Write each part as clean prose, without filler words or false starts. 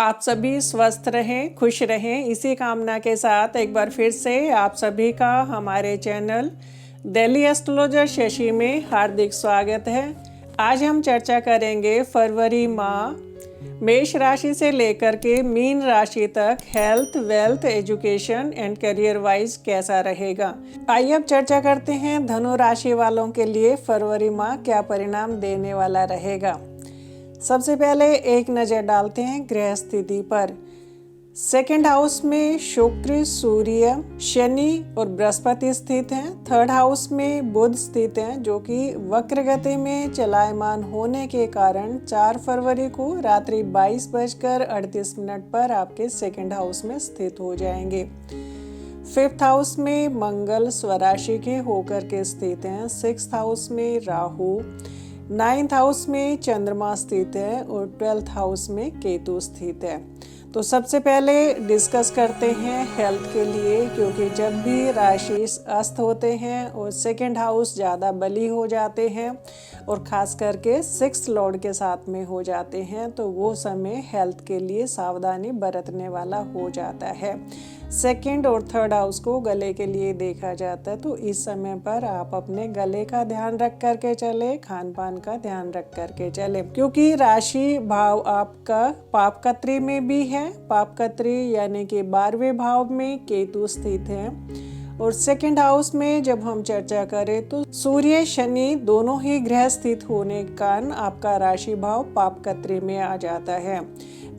आप सभी स्वस्थ रहें, खुश रहें, इसी कामना के साथ एक बार फिर से आप सभी का हमारे चैनल डेली एस्ट्रोलॉजर शशि में हार्दिक स्वागत है। आज हम चर्चा करेंगे फरवरी माह मेष राशि से लेकर के मीन राशि तक health, wealth, education and career wise कैसा रहेगा। आइए अब चर्चा करते हैं धनु राशि वालों के लिए फरवरी माह क्या परिणाम देने वाला रहेगा। सबसे पहले एक नज़र डालते हैं ग्रह स्थिति पर। सेकंड हाउस में शुक्र, सूर्य, शनि और बृहस्पति स्थित हैं। थर्ड हाउस में बुध स्थित हैं जो कि वक्र गति में चलायमान होने के कारण 4 फरवरी को रात्रि 22:38 पर आपके सेकंड हाउस में स्थित हो जाएंगे। फिफ्थ हाउस में मंगल स्वराशि के होकर के स्थित हैं। सिक्स्थ हाउस में राहु, नाइन्थ हाउस में चंद्रमा स्थित है और 12th हाउस में केतु स्थित है। तो सबसे पहले डिस्कस करते हैं हेल्थ के लिए, क्योंकि जब भी राशि अस्त होते हैं और सेकंड हाउस ज़्यादा बली हो जाते हैं और ख़ास करके 6th लॉर्ड के साथ में हो जाते हैं तो वो समय हेल्थ के लिए सावधानी बरतने वाला हो जाता है। सेकंड और थर्ड हाउस को गले के लिए देखा जाता है, तो इस समय पर आप अपने गले का ध्यान रख करके चले, खान पान का ध्यान रख करके चले, क्योंकि राशि भाव आपका पापकत्री में भी है। पापकत्री यानी कि 12वें भाव में केतु स्थित है और सेकंड हाउस में जब हम चर्चा करें तो सूर्य, शनि दोनों ही ग्रह स्थित होने के कारण आपका राशि भाव पापकत्री में आ जाता है।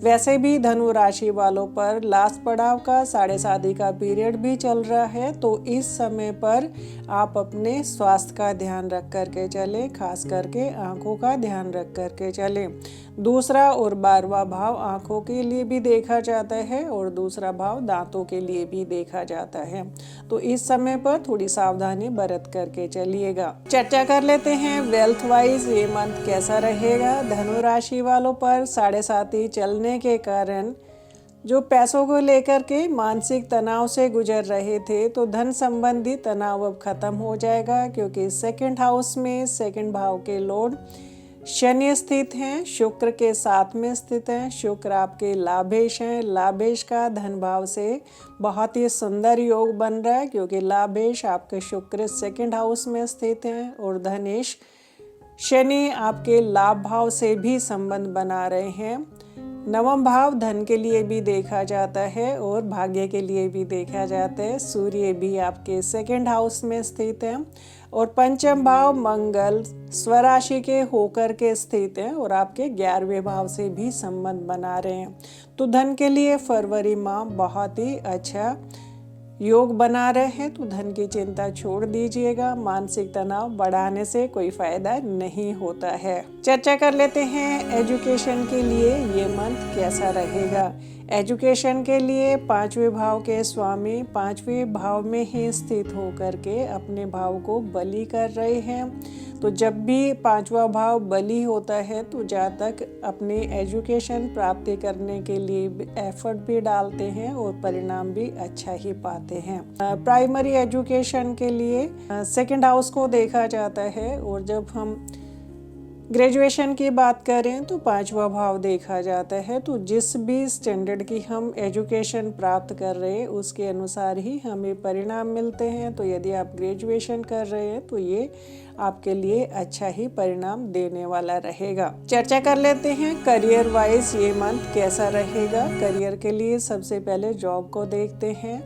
वैसे भी धनु राशि वालों पर लास्ट पड़ाव का साढ़े शादी का पीरियड भी चल रहा है, तो इस समय पर आप अपने स्वास्थ्य का ध्यान रख करके चलें, खास करके आंखों का ध्यान रख करके चलें। दूसरा और 12वां भाव आंखों के लिए भी देखा जाता है और दूसरा भाव दांतों के लिए भी देखा जाता है, तो इस समय पर थोड़ी सावधानी बरत करके चलिएगा। चर्चा कर लेते हैं वेल्थ वाइज ये मंथ कैसा रहेगा। धनु राशि वालों पर साढ़े साथी चलने के कारण जो पैसों को लेकर के मानसिक तनाव से गुजर रहे थे, तो धन संबंधी तनाव अब खत्म हो जाएगा, क्योंकि सेकंड हाउस में सेकंड भाव के लॉर्ड शनि स्थित हैं, शुक्र के साथ में स्थित हैं। शुक्र आपके लाभेश हैं। लाभेश का धन भाव से बहुत ही सुंदर योग बन रहा है, क्योंकि लाभेश आपके शुक्र सेकंड हाउस में स्थित हैं और धनेश शनि आपके लाभ भाव से भी संबंध बना रहे हैं। नवम भाव धन के लिए भी देखा जाता है और भाग्य के लिए भी देखा जाता है। सूर्य भी आपके सेकंड हाउस में स्थित है और पंचम भाव मंगल स्वराशि के होकर के स्थित हैं और आपके 11वें भाव से भी संबंध बना रहे हैं। तो धन के लिए फरवरी माह बहुत ही अच्छा योग बना रहे हैं, तो धन की चिंता छोड़ दीजिएगा। मानसिक तनाव बढ़ाने से कोई फायदा नहीं होता है। चर्चा कर लेते हैं एजुकेशन के लिए ये मंथ कैसा रहेगा। एजुकेशन के लिए 5वें भाव के स्वामी 5वें भाव में ही स्थित होकर के अपने भाव को बली कर रहे हैं, तो जब भी 5वां भाव बली होता है तो जातक अपनी एजुकेशन प्राप्ति करने के लिए एफर्ट भी डालते हैं और परिणाम भी अच्छा ही पाते हैं। प्राइमरी एजुकेशन के लिए सेकंड हाउस को देखा जाता है और जब हम ग्रेजुएशन की बात करें तो 5वां भाव देखा जाता है। तो जिस भी स्टैंडर्ड की हम एजुकेशन प्राप्त कर रहे हैं उसके अनुसार ही हमें परिणाम मिलते हैं। तो यदि आप ग्रेजुएशन कर रहे हैं तो ये आपके लिए अच्छा ही परिणाम देने वाला रहेगा। चर्चा कर लेते हैं करियर वाइज ये मंथ कैसा रहेगा। करियर के लिए सबसे पहले जॉब को देखते हैं।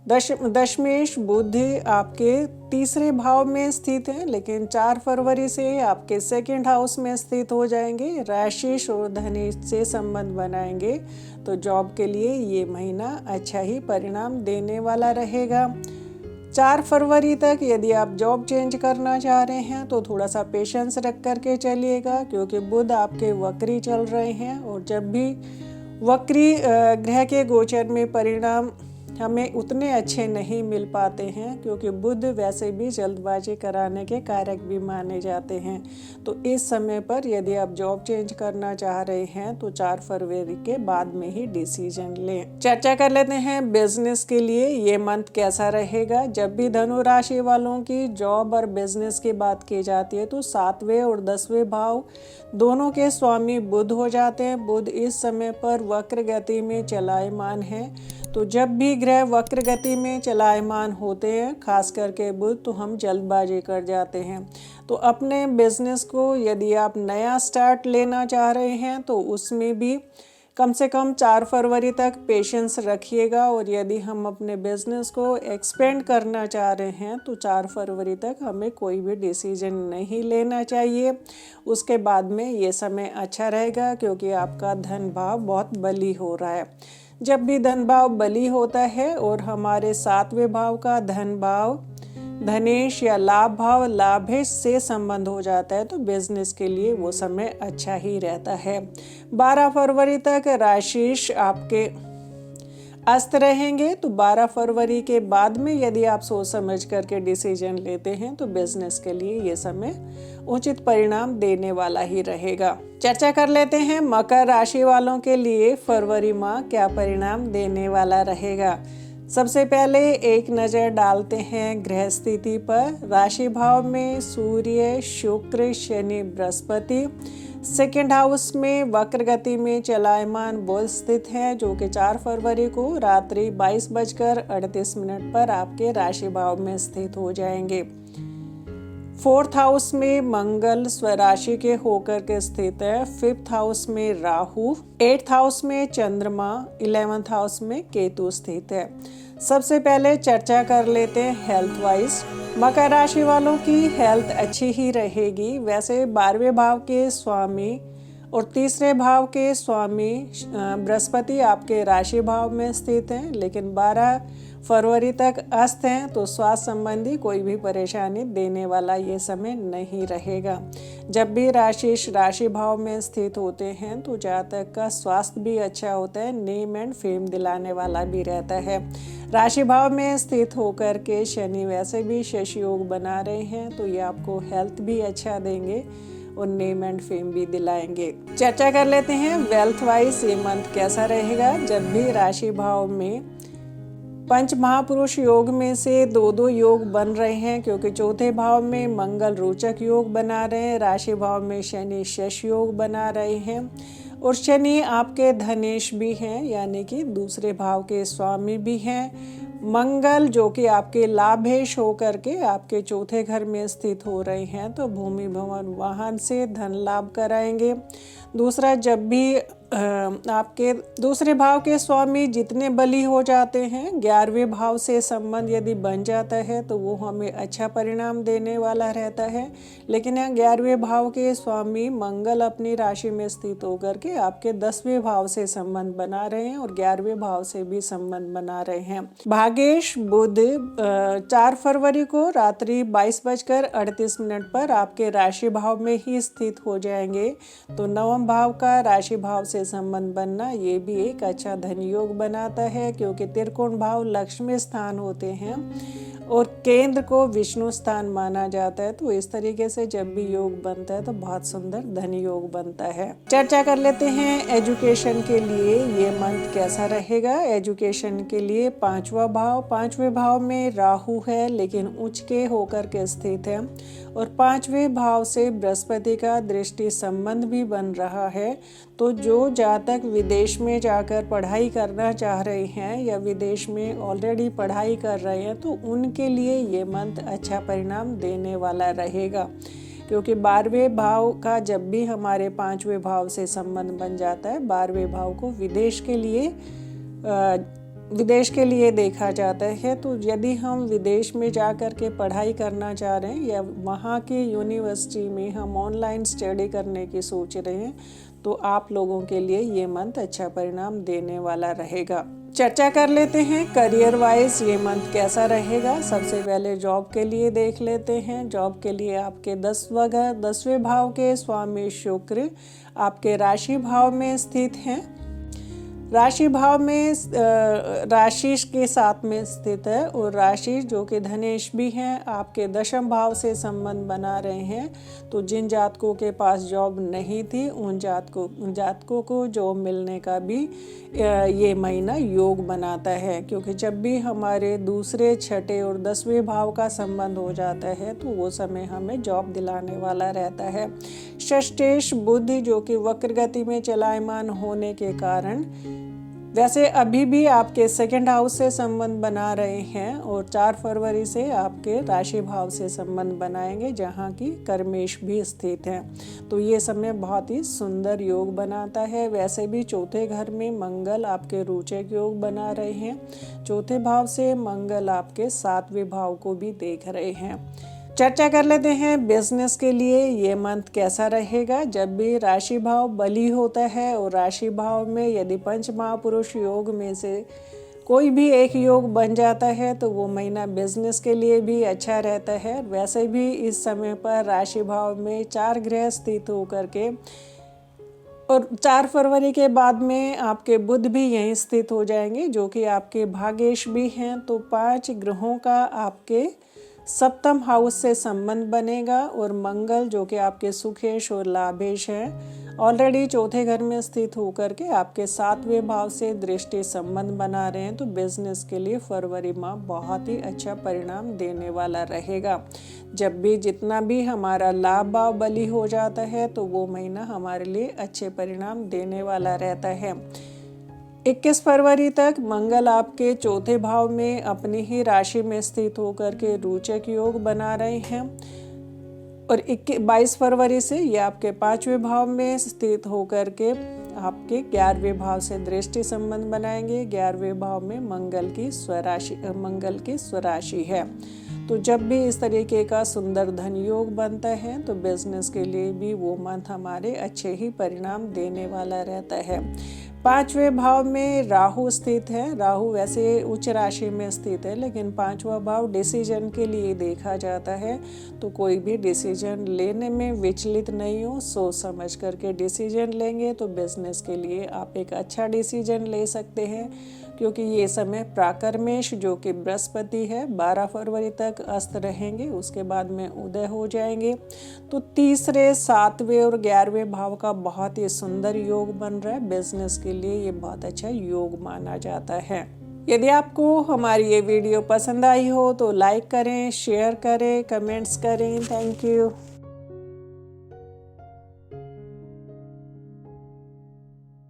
दशमेश बुध आपके 3रे भाव में स्थित हैं, लेकिन 4 फरवरी से आपके सेकंड हाउस में स्थित हो जाएंगे। राशि और धनेश से संबंध बनाएंगे, तो जॉब के लिए ये महीना अच्छा ही परिणाम देने वाला रहेगा। 4 फरवरी तक यदि आप जॉब चेंज करना चाह रहे हैं तो थोड़ा सा पेशेंस रख करके चलिएगा, क्योंकि बुध आपके वक्री चल रहे हैं और जब भी वक्री ग्रह के गोचर में परिणाम हमें उतने अच्छे नहीं मिल पाते हैं, क्योंकि बुध वैसे भी जल्दबाजी कराने के कारक भी माने जाते हैं। तो इस समय पर यदि आप जॉब चेंज करना चाह रहे हैं तो 4 फरवरी के बाद में ही डिसीजन लें। चर्चा कर लेते हैं बिजनेस के लिए ये मंथ कैसा रहेगा। जब भी धनु राशि वालों की जॉब और बिजनेस की बात की जाती है तो 7वें और 10वें भाव दोनों के स्वामी बुध हो जाते हैं। बुध इस समय पर वक्र गति में चलायमान है। तो जब भी ग्रह वक्र गति में चलायमान होते हैं, खास करके बुध, तो हम जल्दबाजी कर जाते हैं। तो अपने बिजनेस को यदि आप नया स्टार्ट लेना चाह रहे हैं तो उसमें भी कम से कम 4 फरवरी तक पेशेंस रखिएगा। और यदि हम अपने बिजनेस को एक्सपेंड करना चाह रहे हैं तो 4 फरवरी तक हमें कोई भी डिसीजन नहीं लेना चाहिए। उसके बाद में ये समय अच्छा रहेगा, क्योंकि आपका धन भाव बहुत बली हो रहा है। जब भी धन भाव बली होता है और हमारे 7वें भाव का धन भाव धनेश या लाभ भाव लाभेश से संबंध हो जाता है तो बिजनेस के लिए वो समय अच्छा ही रहता है। 12 फरवरी तक राशिश आपके अस्त रहेंगे। तो 12 फरवरी के बाद में यदि आप सोच समझ करके डिसीजन लेते हैं तो बिजनेस के लिए ये समय उचित परिणाम देने वाला ही रहेगा। चर्चा कर लेते हैं मकर राशि वालों के लिए फरवरी माह क्या परिणाम देने वाला रहेगा। सबसे पहले एक नज़र डालते हैं ग्रह स्थिति पर। राशि भाव में सूर्य, शुक्र, शनि, बृहस्पति, सेकेंड हाउस में वक्र गति में चलायमान बुध स्थित हैं, जो कि 4 फरवरी को रात्रि 22:38 पर आपके राशि भाव में स्थित हो जाएंगे। फोर्थ हाउस में मंगल स्वराशि के होकर के स्थित है। फिफ्थ हाउस में राहु, 8th हाउस में चंद्रमा, 11th हाउस में केतु स्थित है। सबसे पहले चर्चा कर लेते हैं हेल्थ वाइज। मकर राशि वालों की हेल्थ अच्छी ही रहेगी। वैसे 12वें भाव के स्वामी और 3रे भाव के स्वामी बृहस्पति आपके राशि भाव में स्थित हैं, लेकिन 12 फरवरी तक अस्त हैं, तो स्वास्थ्य संबंधी कोई भी परेशानी देने वाला ये समय नहीं रहेगा। जब भी राशि भाव में स्थित होते हैं तो जातक का स्वास्थ्य भी अच्छा होता है, नेम एंड फेम दिलाने वाला भी रहता है। राशि भाव में स्थित होकर के शनि वैसे भी शश योग बना रहे हैं, तो ये आपको हेल्थ भी अच्छा देंगे और नेम एंड फेम भी दिलाएंगे। चर्चा कर लेते हैं वेल्थ वाइज ये मंथ कैसा रहेगा। जब भी राशि भाव में पंच महापुरुष योग में से 2 योग बन रहे हैं, क्योंकि चौथे भाव में मंगल रोचक योग बना रहे हैं, राशि भाव में शनि शश योग बना रहे हैं, और शनि आपके धनेश भी हैं, यानी कि दूसरे भाव के स्वामी भी हैं। मंगल जो कि आपके लाभेश होकर के आपके चौथे घर में स्थित हो रहे हैं, तो भूमि भवन वाहन से धन लाभ कराएंगे। दूसरा, जब भी आपके दूसरे भाव के स्वामी जितने बली हो जाते हैं, 11वें भाव से संबंध यदि बन जाता है तो वो हमें अच्छा परिणाम देने वाला रहता है। लेकिन यहाँ 11वें भाव के स्वामी मंगल अपनी राशि में स्थित होकर के आपके 10वें भाव से संबंध बना रहे हैं और 11वें भाव से भी संबंध बना रहे हैं। भागेश बुध 4 फरवरी को रात्रि 22:38 पर आपके राशि भाव में ही स्थित हो जाएंगे। तो 9वें भाव का राशि भाव से संबंध बनना ये भी एक अच्छा धन योग बनाता है, क्योंकि त्रिकोण भाव लक्ष्मी स्थान होते हैं और केंद्र को विष्णु स्थान माना जाता है। तो इस तरीके से जब भी योग बनता है तो बहुत सुंदर धन योग बनता है। चर्चा कर लेते हैं एजुकेशन के लिए ये मंथ कैसा रहेगा। एजुकेशन के लिए 5वें भाव में राहु है, लेकिन उच्च के होकर के स्थित है, और 5वें भाव से बृहस्पति का दृष्टि संबंध भी बन रहा है। तो जो जातक विदेश में जाकर पढ़ाई करना चाह रहे हैं या विदेश में ऑलरेडी पढ़ाई कर रहे हैं, तो उनके लिए ये मंथ अच्छा परिणाम देने वाला रहेगा, क्योंकि 12वें भाव का जब भी हमारे 5वें भाव से संबंध बन जाता है, 12वें भाव को विदेश के लिए देखा जाता है। तो यदि हम विदेश में जाकर के पढ़ाई करना चाह रहे हैं या वहाँ की यूनिवर्सिटी में हम ऑनलाइन स्टडी करने की सोच रहे हैं, तो आप लोगों के लिए ये मंथ अच्छा परिणाम देने वाला रहेगा। चर्चा कर लेते हैं करियर वाइज ये मंथ कैसा रहेगा। सबसे पहले जॉब के लिए देख लेते हैं। जॉब के लिए आपके 10वें भाव के स्वामी शुक्र आपके राशि भाव में स्थित हैं। राशि भाव में राशि के साथ में स्थित है और राशि जो कि धनेश भी हैं, आपके दशम भाव से संबंध बना रहे हैं। तो जिन जातकों के पास जॉब नहीं थी उन जातकों को जॉब मिलने का भी ये महीना योग बनाता है, क्योंकि जब भी हमारे दूसरे, छठे और 10वें भाव का संबंध हो जाता है तो वो समय हमें जॉब दिलाने वाला रहता है। षष्ठेश बुध जो कि वक्र गति में चलायमान होने के कारण वैसे अभी भी आपके सेकंड हाउस से संबंध बना रहे हैं और 4 फरवरी से आपके राशि भाव से संबंध बनाएंगे, जहां की कर्मेश भी स्थित है। तो ये समय बहुत ही सुंदर योग बनाता है। वैसे भी चौथे घर में मंगल आपके रोचक योग बना रहे हैं। चौथे भाव से मंगल आपके 7वें भाव को भी देख रहे हैं। चर्चा कर लेते हैं बिजनेस के लिए ये मंथ कैसा रहेगा। जब भी राशि भाव बली होता है और राशि भाव में यदि पंच महापुरुष योग में से कोई भी एक योग बन जाता है तो वो महीना बिजनेस के लिए भी अच्छा रहता है। वैसे भी इस समय पर राशि भाव में 4 ग्रह स्थित होकर के और 4 फरवरी के बाद में आपके बुध भी यहीं स्थित हो जाएंगे, जो कि आपके भाग्येश भी हैं। तो 5 ग्रहों का आपके सप्तम हाउस से संबंध बनेगा और मंगल जो कि आपके सुखेश और लाभेश हैं, ऑलरेडी चौथे घर में स्थित होकर के आपके 7वें भाव से दृष्टि संबंध बना रहे हैं। तो बिजनेस के लिए फरवरी माह बहुत ही अच्छा परिणाम देने वाला रहेगा। जब भी जितना भी हमारा लाभ भाव बली हो जाता है तो वो महीना हमारे लिए अच्छे परिणाम देने वाला रहता है। 21 फरवरी तक मंगल आपके चौथे भाव में अपनी ही राशि में स्थित होकर के रोचक योग बना रहे हैं और 22 फरवरी से ये आपके 5वें भाव में स्थित होकर के आपके 11वें भाव से दृष्टि संबंध बनाएंगे। 11वें भाव में मंगल की स्वराशि है। तो जब भी इस तरीके का सुंदर धन योग बनता है तो बिजनेस के लिए भी वो मंथ हमारे अच्छे ही परिणाम देने वाला रहता है। 5वें भाव में राहु स्थित है। राहु वैसे उच्च राशि में स्थित है, लेकिन 5वां भाव डिसीजन के लिए देखा जाता है। तो कोई भी डिसीजन लेने में विचलित नहीं हो, सोच समझ करके डिसीजन लेंगे तो बिजनेस के लिए आप एक अच्छा डिसीजन ले सकते हैं, क्योंकि ये समय प्राकर्मेश जो कि बृहस्पति है 12 फरवरी तक अस्त रहेंगे, उसके बाद में उदय हो जाएंगे। तो तीसरे, 7वें और 11वें भाव का बहुत ही सुंदर योग बन रहा है। बिजनेस के लिए ये बहुत अच्छा योग माना जाता है। यदि आपको हमारी ये वीडियो पसंद आई हो तो लाइक करें, शेयर करें, कमेंट्स करें। Thank you.